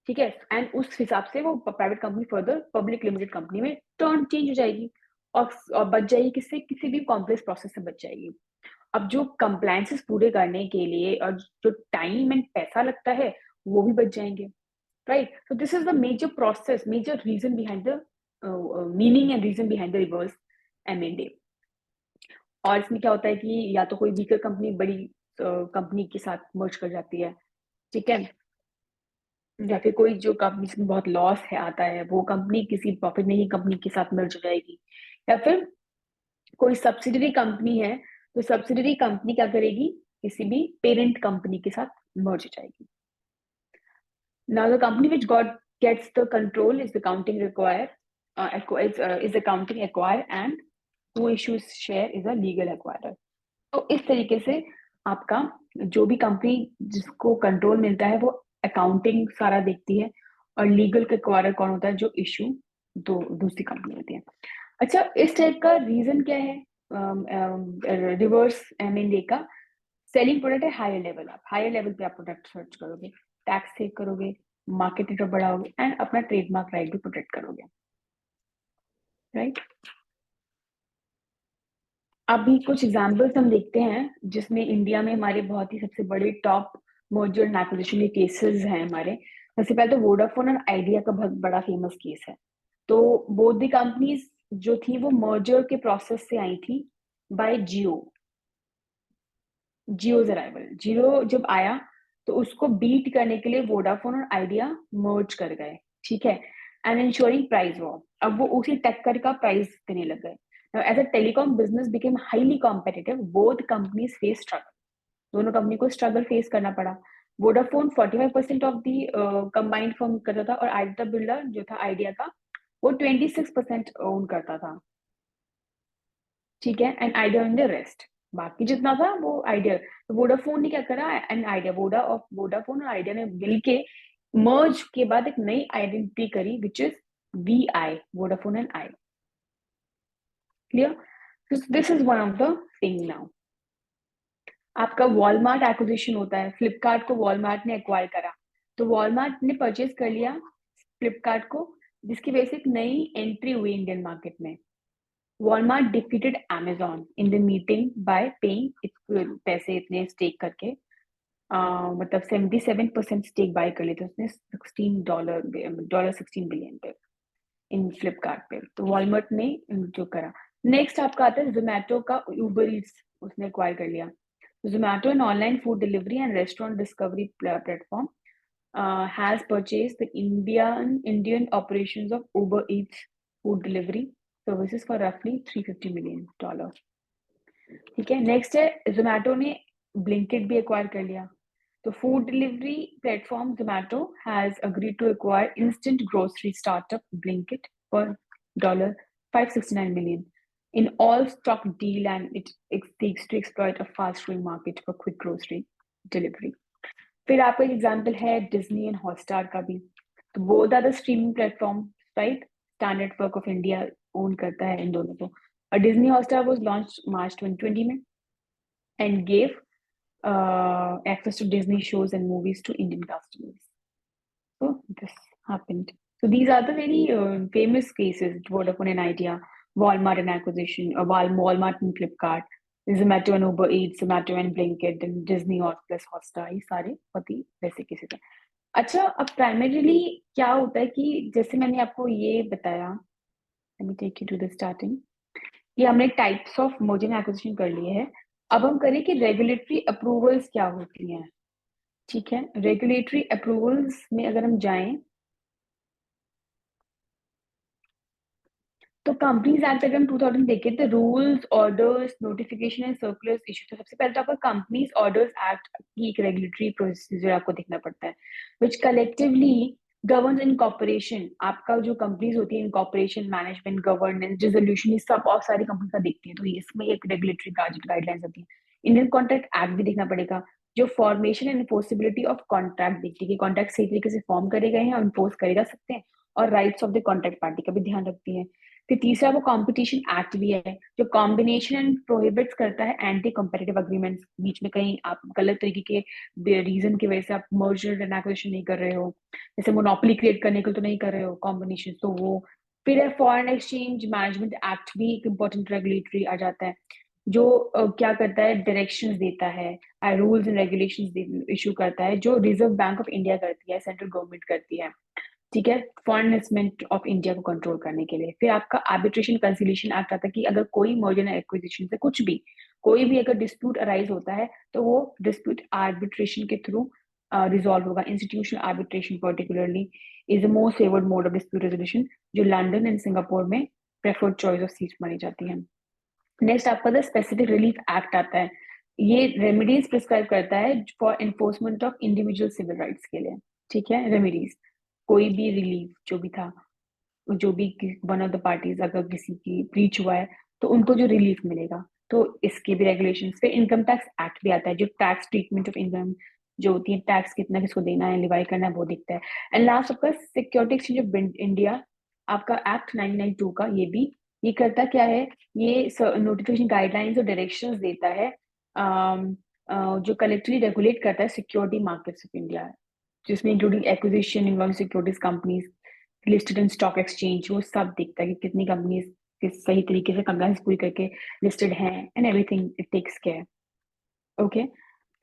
ठीक है, एंड उस हिसाब से वो private company further public limited company में टर्न चेंज हो जाएगी और बच जाएगी, किससे, किसी भी कॉम्प्लेक्स प्रोसेस से बच जाएगी। अब जो कंप्लायंसेस पूरे करने के लिए और जो टाइम एंड पैसा लगता है वो भी बच जाएंगे, right. So this is the major process, major reason behind the meaning and reason behind the reverse M&A। और इसमें क्या होता है कि या तो कोई वीकर कंपनी बड़ी कंपनी के साथ मर्ज कर जाती है, ठीक है, या फिर कोई जो कंपनी में बहुत लॉस है आता है वो कंपनी किसी प्रॉफिट नहीं कंपनी के साथ मर्ज हो जाएगी, या फिर कोई सब्सिडरी कंपनी है तो सब्सिडरी कंपनी क्या करेगी, किसी भी पेरेंट कंपनी के साथ मर्ज हो जाएगी। Now the company which got gets the control is accounting require is accounting acquire and who issues share is a legal acquirer। तो इस तरीके से आपका जो भी कंपनी जिसको कंट्रोल मिलता है वो अकाउंटिंग सारा देखती है, और लीगल का एक्वायरर कौन होता है, जो इशू दो दूसरी कंपनी होती है। अच्छा, इस टाइप का रीजन क्या है रिवर्स M&A का, सेलिंग प्रोडक्ट है हायर लेवल, आप हायर लेवल पे आप प्रोडक्ट सर्च करोगे, टैक्स सेव करोगे, मार्केट रेट बढ़ाओगे एंड अपना ट्रेडमार्क राइट भी प्रोटेक्ट करोगे, राइट। अभी कुछ एग्जांपल्स हम देखते हैं जिसमें इंडिया में हमारे बहुत ही सबसे बड़े टॉप मर्जर एंड एक्विजिशन के केसेस हैं हमारे। सबसे पहले तो वोडाफोन और आइडिया का बहुत बड़ा फेमस केस है। तो बोथ द कंपनीज जो थी वो मर्जर के प्रोसेस से आई थी बाय जियो's अराइवल। जियो जब आया तो उसको बीट करने के लिए वोडाफोन और आइडिया मर्ज कर गए, ठीक है, एंड इंश्योरिंग प्राइस वॉर। अब वो उसी टक्कर का प्राइस देने लग गए। Now, as a telecom business became highly competitive, both companies faced struggle। दोनों कंपनी को स्ट्रगल फेस करना पड़ा। Vodafone 45% of the combined firm करता था और आइडिया बिल्डर जो था आइडिया का वो 26% ओन करता था, ठीक है, and idea in the rest, बाकी जितना था वो आइडिया। तो वोडाफोन ने क्या करा, एंड आइडिया वोडाफोन और आइडिया ने मिलके मर्ज के बाद एक नई आइडेंटिटी करी which is VI, Vodafone and I. Clear? This is one of the thing. Now आपका वॉलमार्ट एक्विजिशन होता है, फ्लिपकार्ट को वॉलमार्ट ने एक्वायर करा, तो वॉलमार्ट ने परचेज कर लिया फ्लिपकार्ट को, जिसकी वजह से एक नई एंट्री हुई इंडियन मार्केट में, Walmart defeated Amazon in the meeting by paying पैसे इतने स्टेक करके मतलब 77% स्टेक बाय कर लेते उसने $16 $16 पे इन फ्लिपकार्ट पे। तो वॉलमार्ट ने जो करा। नेक्स्ट आपका आता है जोमेटो का उबर ईट्स उसने एक्वायर कर लिया। Zomato an online food delivery and restaurant discovery platform has purchased the Indian operations of Uber Eats food delivery services for roughly $350 million। ठीक है, नेक्स्ट है जोमेटो ने ब्लिंकिट भी एक्वायर कर लिया। तो food delivery platform Zomato has agreed to acquire instant grocery startup Blinkit for $569 million in all stock deal, and it seeks to exploit a fast growing market for quick grocery delivery। फिर आपका example है Disney and Hotstar का भी। तो both are the streaming platform, right? Standard work of India own करता है इन दोनों को। और Disney Hotstar was launch March 2020 में and gave access to Disney shows and movies to Indian customers. So this happened. So these are the very famous cases: Vodafone and Idea, Walmart and acquisition, Walmart and Flipkart, Zomato and Uber Eats, Zomato and Blinkit, and Disney और plus Hotstar, ये सारे बहुत ही वैसे cases हैं। अच्छा, अब primarily क्या होता है कि जैसे मैंने आपको ये बताया, let me take you to the starting, ये हमने types of merger and acquisition कर लिए हैं। अब हम करें कि रेगुलेटरी अप्रूवल्स क्या होती हैं। ठीक है, रेगुलेटरी अप्रूवल्स में अगर हम जाएं तो कंपनीज एक्ट अगर हम 2000 देखें तो rules, orders, notification and circulars issue. तो सबसे पहले तो आपका कंपनीज ऑर्डर्स एक्ट की एक रेगुलेटरी प्रोसीजर आपको देखना पड़ता है, विच कलेक्टिवली गवर्न इनकॉर्पोरेशन। आपका जो कंपनीज होती है, इनकॉर्पोरेशन, मैनेजमेंट, गवर्नेंस, रिजोल्यूशन, ये सब और सारी कंपनी का देखती है। तो इसमें एक रेगुलेटरी गाइडलाइंस होती है। इंडियन कॉन्ट्रैक्ट एक्ट भी देखना पड़ेगा, जो formation and enforceability of contract देखती है कि कॉन्ट्रैक्ट सही तरीके से फॉर्म करे गए हैं और इन्फोर्स करे जा सकते हैं, और rights of the contract party का भी ध्यान रखती है। फिर तीसरा वो कंपटीशन एक्ट भी है, जो कॉम्बिनेशन एंड प्रोहिबिट्स करता है एंटी कॉम्पिटिटिव अग्रीमेंट्स। बीच में कहीं आप गलत तरीके के रीजन की वजह से आप मर्जर एंड एक्विजिशन नहीं कर रहे हो, जैसे मोनोपोली क्रिएट करने के लिए तो नहीं कर रहे हो कॉम्बिनेशन, तो वो। फिर है फॉरेन एक्सचेंज मैनेजमेंट एक्ट भी एक इम्पोर्टेंट रेगुलेटरी आ जाता है, जो क्या करता है, डायरेक्शंस देता है, रूल्स एंड रेगुलेशंस इशू करता है, जो रिजर्व बैंक ऑफ इंडिया करती है, सेंट्रल गवर्नमेंट करती है। ठीक है, फॉरेन इन्वेस्टमेंट ऑफ इंडिया को कंट्रोल करने के लिए। फिर आपका आर्बिट्रेशन कंसिलिएशन एक्ट आता है कि अगर कोई मर्जर एंड एक्विजिशन से कुछ भी, कोई भी अगर डिस्प्यूट अराइज होता है तो वो डिस्प्यूट आर्बिट्रेशन के थ्रू रिजॉल्व होगा। Institutional arbitration particularly is the most favoured mode of dispute resolution, जो लंदन एंड सिंगापुर में प्रेफर्ड चॉइस ऑफ सीट मानी जाती है। नेक्स्ट आपका द स्पेसिफिक रिलीफ एक्ट आता है। ये रेमेडीज प्रिस्क्राइब करता है for enforcement of individual civil rights के लिए। ठीक है, रेमेडीज, कोई भी रिलीफ जो भी था, जो भी वन ऑफ द पार्टीज अगर किसी की ब्रीच हुआ है तो उनको जो रिलीफ मिलेगा, तो इसके भी रेगुलेशन। फिर इनकम टैक्स एक्ट भी आता है, जो टैक्स ट्रीटमेंट ऑफ इनकम जो होती है, टैक्स कितना किसको देना है, लिवाई करना है, वो दिखता है। एंड लास्ट आपका सिक्योरिटी एक्सचेंज ऑफ इंडिया, आपका एक्ट 1992 का, ये करता क्या है, ये नोटिफिकेशन गाइडलाइंस और डायरेक्शंस देता है, जो कलेक्टिवली रेगुलेट करता है सिक्योरिटी मार्केट्स ऑफ इंडिया, जिसमें including acquisition involving securities companies listed in stock exchange. वो सब देखता है कि कितनी कंपनीज किस सही तरीके से कंप्लायंस पूरी करके लिस्टेड हैं, and everything it takes care. Okay,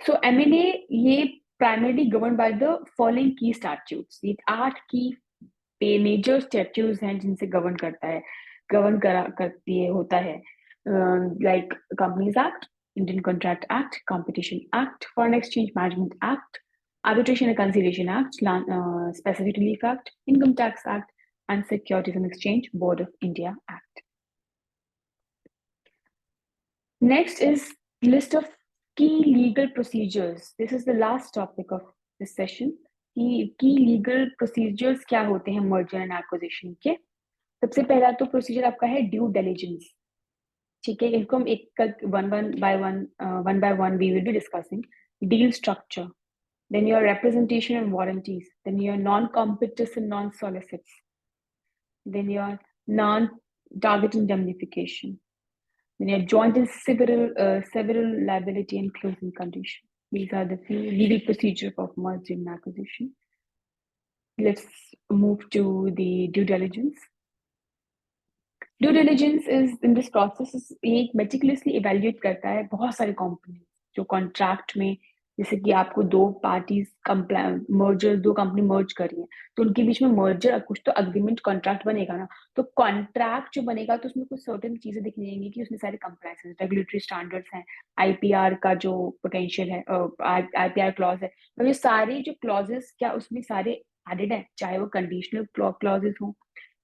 so M and A ये primarily governed by the following key statutes. ये 8 की मेजर स्टैट्यूट्स हैं जिनसे गवर्न करता है, गवर्न करा करती है होता है, like companies act, Indian contract act, competition act, foreign exchange management act, Arbitration and Conciliation Act, Specific Relief Act, Income Tax Act, and Securities and Exchange Board of India Act. Next is list of key legal procedures. This is the last topic of this session. Key legal procedures क्या होते हैं merger and acquisition के? सबसे पहला तो procedure आपका है due diligence. ठीक है, इसको हम एक one by one we will be discussing. Deal structure, then your representation and warranties, then your non-competitors and non-solicits, then your non-target indemnification, then your joint and several liability and closing condition. These are the few legal procedures of merger and acquisition. Let's move to the due diligence. Due diligence is in this process, ये meticulously evaluate करता है बहुत सारे company जो contract में, जैसे कि आपको दो पार्टीज मर्जर, दो कंपनी मर्ज करी है तो उनके बीच में मर्जर कुछ तो अग्रीमेंट कॉन्ट्रैक्ट बनेगा ना, तो कॉन्ट्रैक्ट जो बनेगा तो उसमें कुछ सर्टेन चीजें दिखने जाएंगी कि उसमें सारे कंप्लायंसेस रेगुलेटरी स्टैंडर्ड्स हैं, आईपीआर का जो पोटेंशियल है, आईपीआर क्लॉज है, तो ये सारे जो क्लॉजेस क्या उसमें सारे एडेड है, चाहे वो कंडीशनल क्लॉजेस हो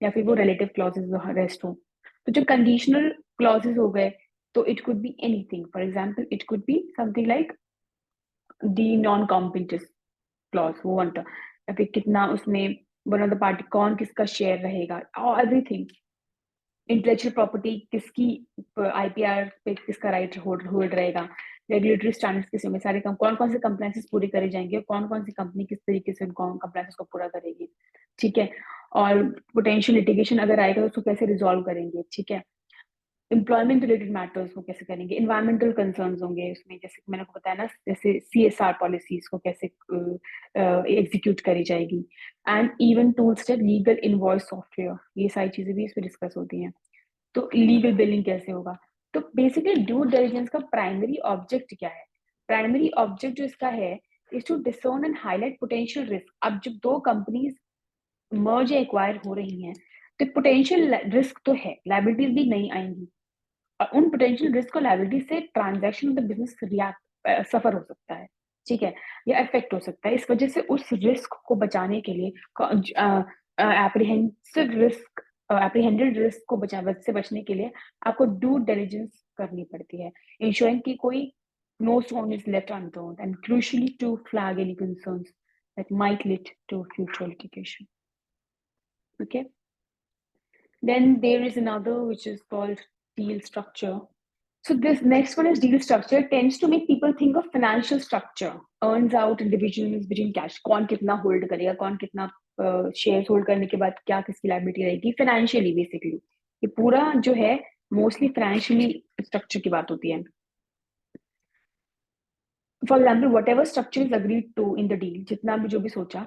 या फिर वो रिलेटिव क्लॉजेस रेस्ट हो। तो जो कंडीशनल क्लॉजेस हो गए, तो it could be anything, for example it could be something like the non competitive clause, वो वांटा, या फिर कितना उसमें वन ऑफ द पार्टी कौन किसका शेयर रहेगा, और एवरीथिंग, इंटेलेक्चुअल प्रॉपर्टी किसकी, आईपीआर पे किसका राइट होल्ड रहेगा, रेगुलेटरी स्टैंडर्ड्स किस में, सारे कौन कौन से कंप्लायंसेस पूरे करे जाएंगे और कौन कौन सी कंपनी किस तरीके से उनको कंप्लायंसेस को पूरा करेगी, ठीक है। और पोटेंशियल लिटिगेशन अगर आएगा तो उसको कैसे रिजॉल्व करेंगे, ठीक है। एम्प्लॉयमेंट रिलेटेड मैटर्स को कैसे करेंगे, इन्वायरमेंटल कंसर्न्स होंगे उसमें, जैसे मैंने को बताया ना, जैसे सीएसआर पॉलिसीज को कैसे एग्जीक्यूट करी जाएगी, and even tools legal invoice software, ये सारी चीजें भी इस पर डिस्कस होती हैं। तो लीगल बिलिंग कैसे होगा। तो बेसिकली ड्यू डिलिजेंस का प्राइमरी ऑब्जेक्ट क्या है, प्राइमरी ऑब्जेक्ट जो इसका है is to discern and highlight potential risk. अब जब दो कंपनीज मर्ज या एक्वायर हो रही हैं तो पोटेंशियल रिस्क तो है, लाइबिलिटीज भी नहीं आएंगी, और उन पोटेंशियल रिस्क और लायबिलिटी से transaction of the business react suffer हो सकता है, ठीक है, या इफेक्ट हो सकता है। इस वजह से उस रिस्क को बचाने के लिए, एप्रीहेंसिव रिस्क, एप्रीहेंडेड रिस्क को से बचने के लिए आपको ड्यू डिलिजेंस करनी पड़ती है, इंश्योरिंग कि कोई no stone is left unturned and crucially to flag any concerns that might lead to future litigation. Okay. Then there is another which is called deal structure. So this next one is deal structure. Tends to make people think of financial structure, earns out in divisions between cash. कौन कितना hold करेगा, कौन कितना shares hold करने के बाद क्या किसकी लायबिलिटी रहेगी, फाइनेंशियली बेसिकली ये पूरा जो है मोस्टली फाइनेंशियली स्ट्रक्चर की बात होती है। For example whatever structure is agreed to in the deal, जितना भी जो भी सोचा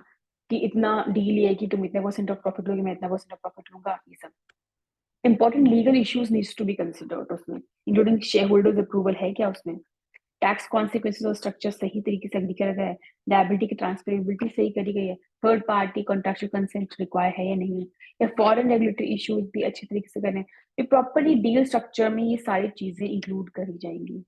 कि इतना डील ये है कि तुम इतने परसेंट ऑफ प्रॉफिट लोगे, मैं इतना परसेंट ऑफ प्रॉफिट लूंगा, ये सब important legal issues needs to be considered उसमें, इंक्लूडिंग शेयर होल्डर्स अप्रूवल है क्या उसमें, टैक्स कॉन्सिक्वेंसेज और स्ट्रक्चर सही तरीके से अग्री करा गया है, लायबिलिटी की ट्रांसफरेबिलिटी सही करी गई है, third party contractual consent require है या नहीं, या फॉरेन रेगुलेटरी इश्यूज भी अच्छे तरीके से करें, तो प्रॉपरली डील स्ट्रक्चर में ये सारी चीजें इंक्लूड करी जाएंगी।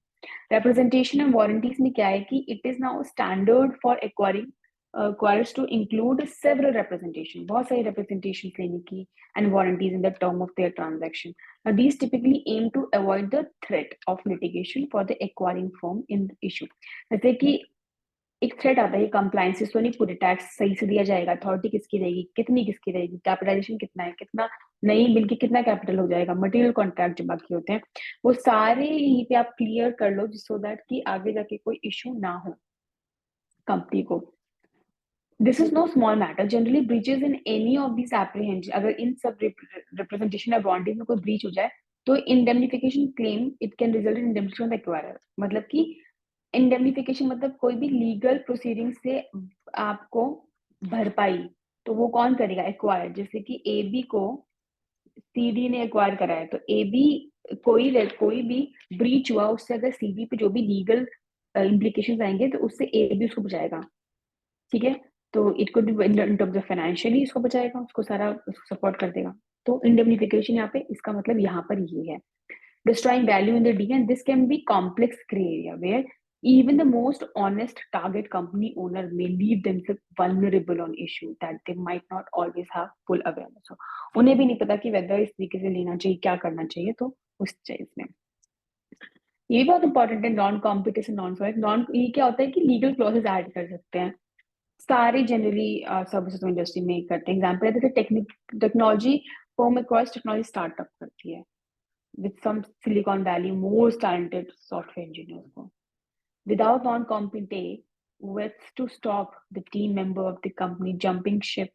representation and warranties में क्या है कि it is now standard for acquiring acquirers to include several representation, बहुत सारी representations लेने की and warranties in the term of their transaction. Now these typically aim to avoid the threat of litigation for the acquiring firm in the issue. जैसे कि एक threat आता है, compliances तो नहीं पूरे, टैक्स सही से दिया जाएगा, अथॉरिटी किसकी रहेगी, कितनी किसकी रहेगी, कैपिटलाइजेशन कितना है, कितना नहीं मिलके कितना कैपिटल हो जाएगा, मटेरियल कॉन्ट्रैक्ट जो बाकी होते हैं वो सारे यहीं पे आप क्लियर कर लो, सो दैट कि आगे जाके कोई इशू ना हो कंपनी को। This is know small matter, generally breaches in any of this apprehension, अगर इन सब रिप्रेजेंटेशन या बॉन्डिंग में कोई ब्रीच हो जाए तो indemnification claim it can result in indemnification of the acquirer, मतलब कि इंडेमनिफिकेशन मतलब कोई भी लीगल प्रोसीडिंग से आपको भरपाई, तो वो कौन करेगा, एक्वायर, जैसे कि ए बी को सीडी ने एक्वायर करा है, तो ए बी कोई भी ब्रीच हुआ उससे अगर सीडी पे जो भी लीगल इम्प्लीकेशन आएंगे तो उससे ए बी उसको बचाएगा, ठीक है। तो it could be in terms of financially उसको बचाएगा, उसको सारा उसको सपोर्ट कर देगा। तो इंडेमनिफिकेशन यहाँ पे इसका मतलब यहाँ पर ये है, destroying value in the deal, and this can be complex gray area where even the most honest target company owner may leave themselves vulnerable on issue that they might not always have full awareness of. उन्हें भी नहीं पता कि whether इस तरीके से लेना चाहिए, क्या करना चाहिए, तो उस चीज में ये भी बहुत इंपॉर्टेंट है, non competition non soil non, ये क्या होता है कि लीगल क्लॉजेस ऐड कर सकते हैं, सारे जनरली सर्विसेज इंडस्ट्री में करते हैं। एग्जाम्पल है जैसे technology firm across technology startup करती है with some Silicon Valley most talented software engineers को. Without non-compete, what's to stop the team member of the company jumping ship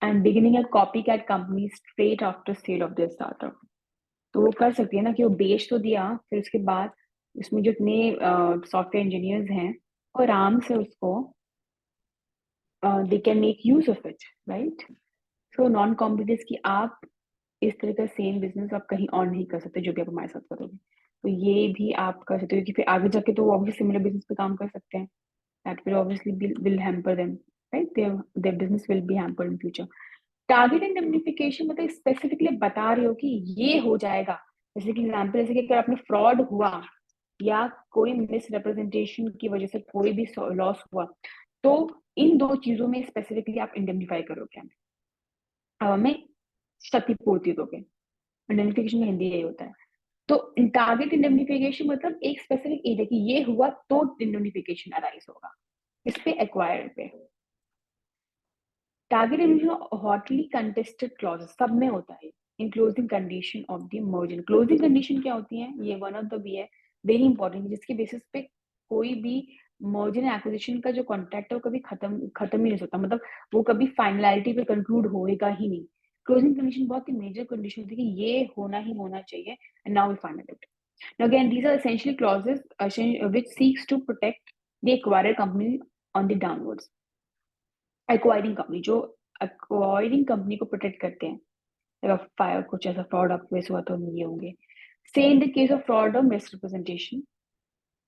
and beginning a copycat company straight after sale of their startup? तो वो कर सकती है ना कि वो बेच तो दिया, फिर उसके बाद उसमें जो इतने सॉफ्टवेयर इंजीनियर्स हैं वो आराम से उसको they can make use of it, right. So non competes की आप इस तरह का सेम बिजनेस आप कहीं और नहीं कर सकते जो भी आप हमारे साथ करोगे। तो ये भी आप कर सकते हो, क्योंकि फिर आगे जाके तो वो ऑब्वियसली सिमिलर बिजनेस पे काम कर सकते हैं। That will obviously will hamper them, right? Their business will be hampered in future. Target indemnification मतलब स्पेसिफिकली बता रहे हो कि ये हो जाएगा। जैसे कि एग्जाम्पल, जैसे कि अगर आपने फ्रॉड हुआ या कोई मिस रिप्रेजेंटेशन की वजह से कोई भी लॉस हुआ, तो इन दो चीजों में स्पेसिफिकली आप इंडेमनिफाई करोगे, हमें क्षतिपूर्ति दोगे। इंडेमनिफिकेशन का हिंदी यही होता है। तो टारगेट इंडेमनिफिकेशन मतलब एक स्पेसिफिक एरिया कि ये हुआ तो इंडेमनिफिकेशन अराइज होगा इस पे, एक्वायर्ड पे। Target indemnification hotly contested clauses सब में होता है। इन closing condition of the merger, closing condition क्या होती है, ये वन ऑफ द भी है वेरी इंपॉर्टेंट, जिसके बेसिस पे कोई भी मर्जर एंड एक्विजिशन का जो कॉन्ट्रैक्ट है वो कभी खत्म ही नहीं होता, मतलब वो कभी फाइनलिटी पे कंक्लूड होएगा ही नहीं। क्लोजिंग कंडीशन बहुत ही मेजर कंडीशन होती है कि ये होना ही होना चाहिए, and now we final it. Now again, these are essentially clauses which seeks to protect the acquired company on the downwards. Acquiring company, जो acquiring company को protect करते हैं, अगर फायर कुछ ऐसा फ्रॉड आपके वजह से हुआ तो ये होंगे। Say in the case of fraud or misrepresentation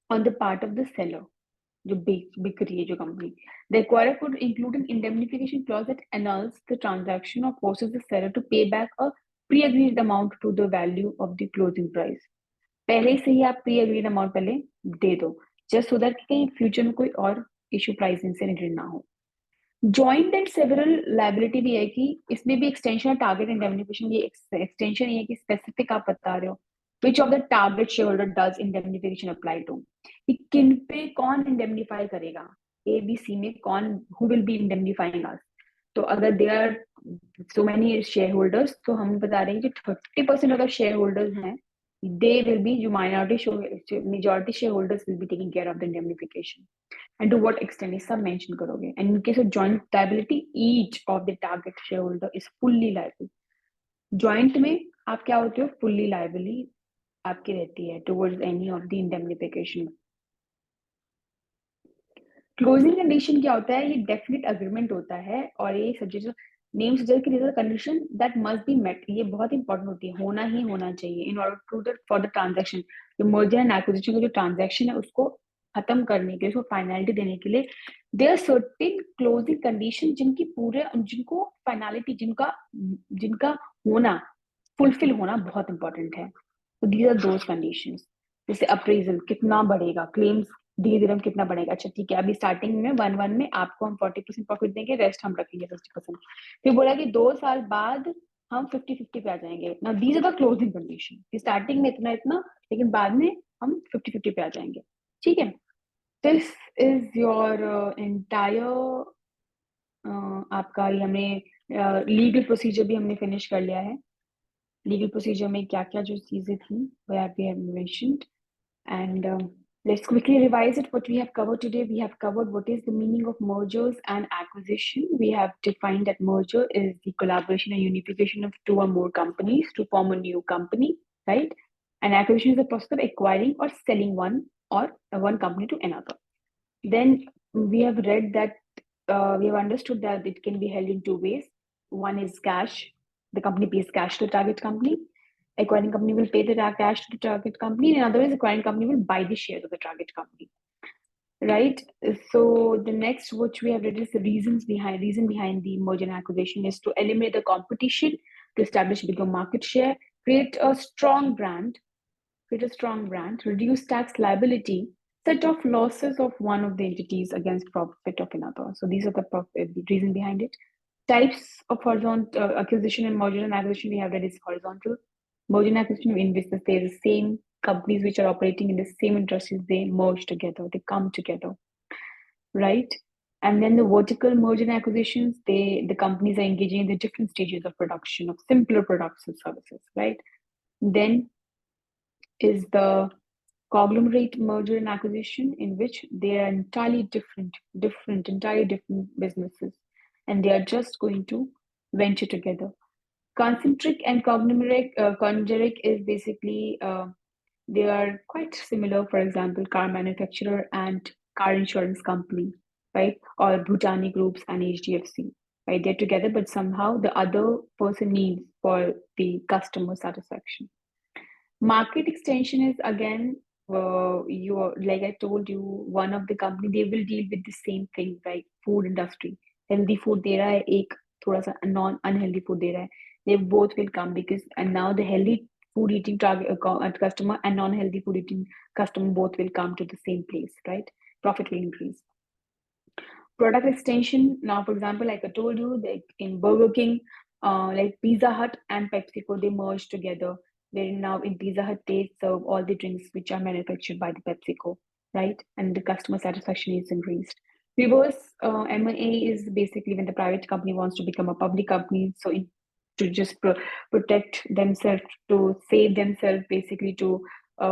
on the part of the seller, जो बिक रही है जो company, the acquirer could include an indemnification clause that annuls the transaction or forces the seller to pay back a pre-agreed amount to the value of the closing price. पहले से ही आप pre agreed amount पहले दे दो, just so that कहीं future में कोई और issue pricing से रिलेटेड ना हो। जॉइंट एंड सेवरल लाइबिलिटी भी है कि इसमें भी एक्सटेंशन टारगेट इंडेमनिफिकेशन, ये एक्सटेंशन ये है कि स्पेसिफिक आप बता रहे हो which of the target shareholder does indemnification apply to, कि किन पे कौन इंडेमनिफाई करेगा, ए बी सी में कौन, who will be indemnifying us. तो अगर they are so many shareholders, तो हम बता रहे हैं कि 30% अगर शेयर होल्डर्स हैं, they will be, जो minority majority shareholders will be taking care of the indemnification, and to what extent ये सब mention करोगे। and in case of joint liability, each of the target shareholder is fully liable। joint में आप क्या होते हो, fully liable आपकी रहती है towards any of the indemnification। Closing condition क्या होता है, ये डेफिनेट अग्रीमेंट होता है, और ये सब्जेक्ट नेम सजेस्ट की condition that must be met, ये बहुत इंपॉर्टेंट होती है, होना ही होना चाहिए in order to the for the transaction. जो मर्जर एंड एक्विजिशन का जो ट्रांजैक्शन है उसको खत्म करने के लिए, उसको फाइनलिटी देने के लिए, there are certain closing condition जिनकी पूरे, जिनको फाइनलिटी, जिनका जिनका होना, फुलफिल होना बहुत इंपॉर्टेंट है। तो दीज आर दोज कंडीशंस। जैसे अप्रेजल कितना बढ़ेगा, क्लेम्स धीरे धीरे हम कितना बढ़ेगा, अच्छा ठीक है, अभी स्टार्टिंग में 1-1 में आपको हम 40% प्रॉफिट देंगे, रेस्ट हम रखेंगे 60%। फिर बोला कि 2 साल बाद हम 50-50 पे आ जाएंगे। ना these are the closing condition, कि स्टार्टिंग में इतना इतना, लेकिन बाद में हम 50-50 पे आ जाएंगे। ठीक है, दिस इज योर एंटायर, आपका ये हमने लीगल प्रोसीजर भी हमने फिनिश कर लिया है। लीगल प्रोसीजर में क्या क्या जो चीजें थी वो we have mentioned, and let's quickly revise it. What we have covered today, we have covered what is the meaning of mergers and acquisition. We have defined that merger is the collaboration and unification of two or more companies to form a new company, right? And acquisition is the process of acquiring or selling one or one company to another. Then we have read that we have understood that it can be held in two ways. One is cash. The company pays cash to the target company. Acquiring company will pay the cash to the target company, and otherwise acquiring company will buy the shares of the target company. Right. So the next, which we have read, is the reason behind the merger and acquisition is to eliminate the competition, to establish bigger market share, create a strong brand, reduce tax liability, set off losses of one of the entities against profit of another. So these are the reason behind it. Types of horizontal acquisition and merger and acquisition we have read is horizontal. Merger and acquisition in which they are the same companies which are operating in the same industries, they merge together, they come together, right? And then the vertical merger and acquisitions, the companies are engaging in the different stages of production of simpler products and services, right? Then is the conglomerate merger and acquisition, in which they are entirely entirely different businesses, and they are just going to venture together. Concentric and congeneric is basically they are quite similar. For example, car manufacturer and car insurance company, right? Or Bhutani groups and HDFC. right? They're together, but somehow the other person needs for the customer satisfaction. Market extension is again, you like I told you, one of the company they will deal with the same thing, right? Food industry, healthy food दे रहा है एक, थोड़ा सा non unhealthy food दे रहा है. They both will come because and now the healthy food eating target customer and non healthy food eating customer both will come to the same place, right? Profit will increase. Product extension. Now, for example, like I told you, like in Burger King, like Pizza Hut and PepsiCo, they merged together. Where now in Pizza Hut, they serve all the drinks which are manufactured by the PepsiCo, right? And the customer satisfaction is increased. Reverse M&A is basically when the private company wants to become a public company. So to just protect themselves, to save themselves, basically to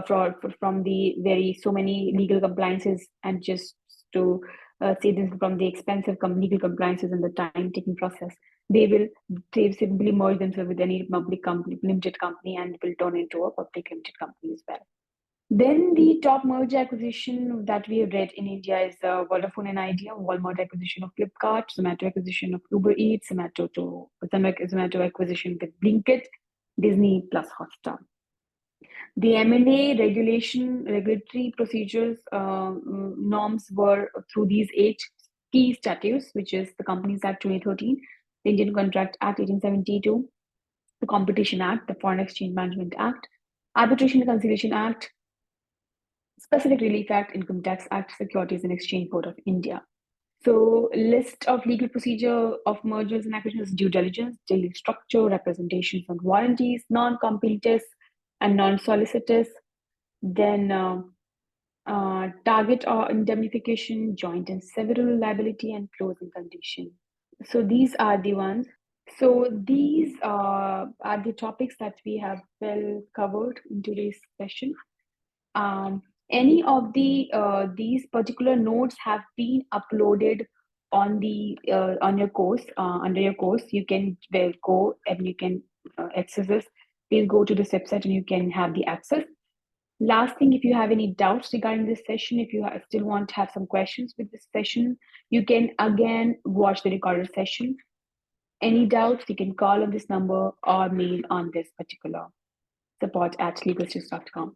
fraud from the very so many legal compliances, and just to save them from the expensive legal compliances and the time-taking process. They will they simply merge themselves with any public company, limited company, and will turn into a public limited company as well. Then the top merger acquisition that we have read in India is Vodafone and Idea, Walmart acquisition of Flipkart, Zomato acquisition of Uber Eats, Zomato acquisition with Blinkit, Disney plus Hotstar. The M&A regulatory procedures norms were through these 8 key statutes, which is the Companies Act 2013, the Indian Contract Act 1872, the Competition Act, the Foreign Exchange Management Act, Arbitration and Conciliation Act, Specific Relief Act, Income Tax Act, Securities and Exchange Board of India. So, list of legal procedure of mergers and acquisitions: due diligence, deal structure, representations and warranties, non-competitors and non-solicitors. Then target or indemnification, joint and several liability, and closing condition. So these are the ones. So these are the topics that we have well covered in today's session. Any of the these particular notes have been uploaded on the on your course under your course. You can well go and you can access this. Please go to this website and you can have the access. Last thing, if you have any doubts regarding this session, if you still want to have some questions with this session, you can again watch the recorded session. Any doubts, you can call on this number or mail on this particular support@legalstix.com.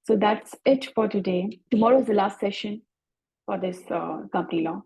So that's it for today. Tomorrow is the last session for this company law.